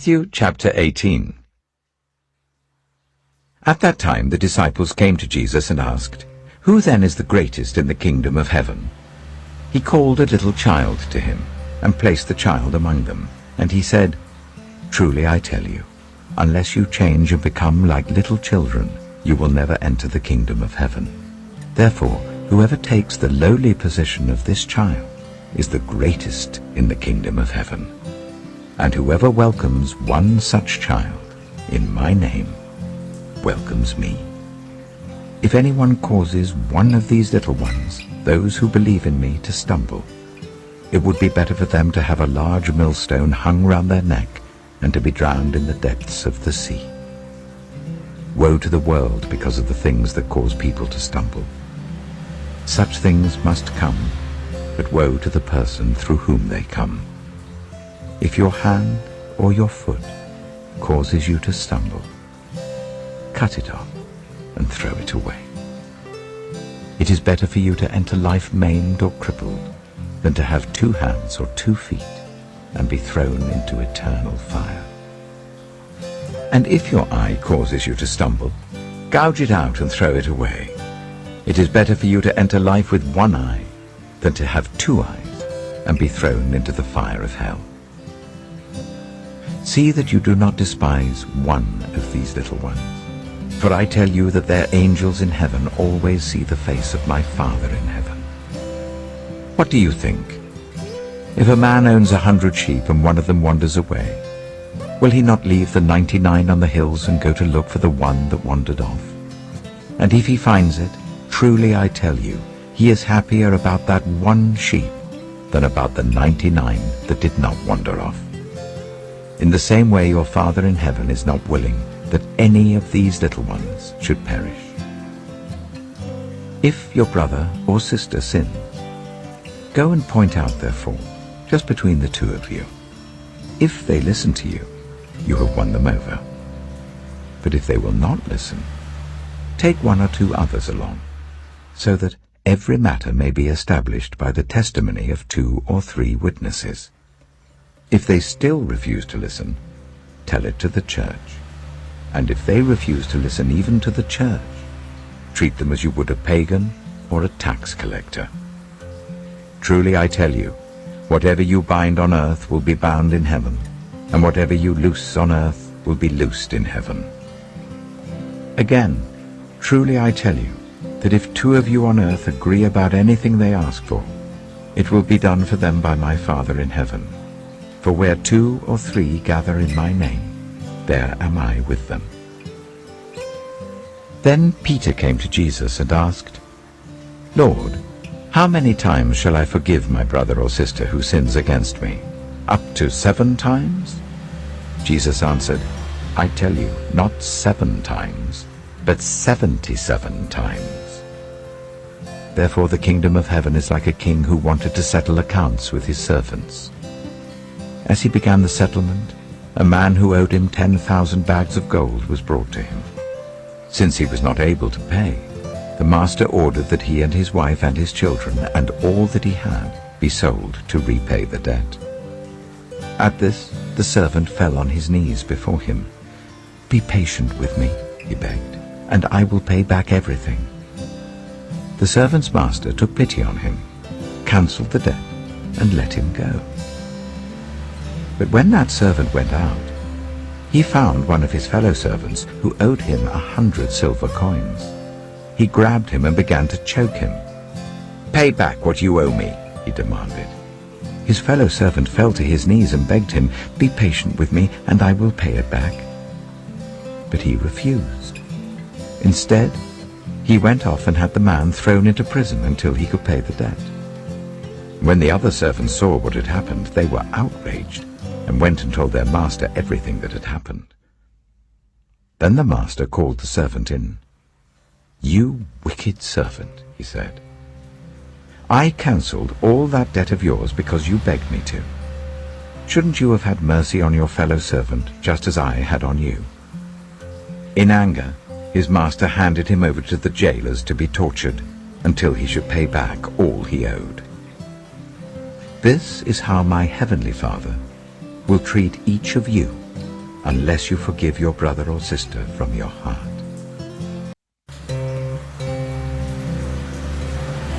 Matthew chapter 18. At that time the disciples came to Jesus and asked, "Who then is the greatest in the kingdom of heaven?" He called a little child to him, and placed the child among them. And he said, "Truly I tell you, unless you change and become like little children, you will never enter the kingdom of heaven. Therefore, whoever takes the lowly position of this child is the greatest in the kingdom of heaven. And whoever welcomes one such child in my name welcomes me. If anyone causes one of these little ones, those who believe in me, to stumble, it would be better for them to have a large millstone hung round their neck and to be drowned in the depths of the sea. Woe to the world because of the things that cause people to stumble. Such things must come, but woe to the person through whom they come. If your hand or your foot causes you to stumble, cut it off and throw it away. It is better for you to enter life maimed or crippled than to have 2 hands or 2 feet and be thrown into eternal fire. And if your eye causes you to stumble, gouge it out and throw it away. It is better for you to enter life with 1 eye than to have 2 eyes and be thrown into the fire of hell. See that you do not despise one of these little ones, for I tell you that their angels in heaven always see the face of my Father in heaven. What do you think? If a man owns 100 sheep and one of them wanders away, will he not leave the 99 on the hills and go to look for the one that wandered off? And if he finds it, truly I tell you, he is happier about that one sheep than about the 99 that did not wander off. In the same way your Father in heaven is not willing that any of these little ones should perish. If your brother or sister sins, go and point out their fault, just between the 2 of you. If they listen to you, you have won them over. But if they will not listen, take 1 or 2 others along, so that every matter may be established by the testimony of 2 or 3 witnesses. If they still refuse to listen, tell it to the church. And if they refuse to listen even to the church, treat them as you would a pagan or a tax collector. Truly I tell you, whatever you bind on earth will be bound in heaven, and whatever you loose on earth will be loosed in heaven. Again, truly I tell you, that if 2 of you on earth agree about anything they ask for, it will be done for them by my Father in heaven. For where 2 or 3 gather in my name, there am I with them. Then Peter came to Jesus and asked, "Lord, how many times shall I forgive my brother or sister who sins against me? Up to 7 times?" Jesus answered, "I tell you, not 7 times, but 77 times. Therefore the kingdom of heaven is like a king who wanted to settle accounts with his servants. As he began the settlement, a man who owed him 10,000 bags of gold was brought to him. Since he was not able to pay, the master ordered that he and his wife and his children and all that he had be sold to repay the debt. At this, the servant fell on his knees before him. "Be patient with me," he begged, "and I will pay back everything." The servant's master took pity on him, cancelled the debt, and let him go. But when that servant went out, he found one of his fellow servants who owed him 100 silver coins. He grabbed him and began to choke him. "Pay back what you owe me," he demanded. His fellow servant fell to his knees and begged him, "Be patient with me, and I will pay it back." But he refused. Instead, he went off and had the man thrown into prison until he could pay the debt. When the other servants saw what had happened, they were outraged and went and told their master everything that had happened. Then the master called the servant in. "You wicked servant," he said. "I cancelled all that debt of yours because you begged me to. Shouldn't you have had mercy on your fellow servant just as I had on you?" In anger, his master handed him over to the jailers to be tortured until he should pay back all he owed. This is how my heavenly Father will treat each of you unless you forgive your brother or sister from your heart.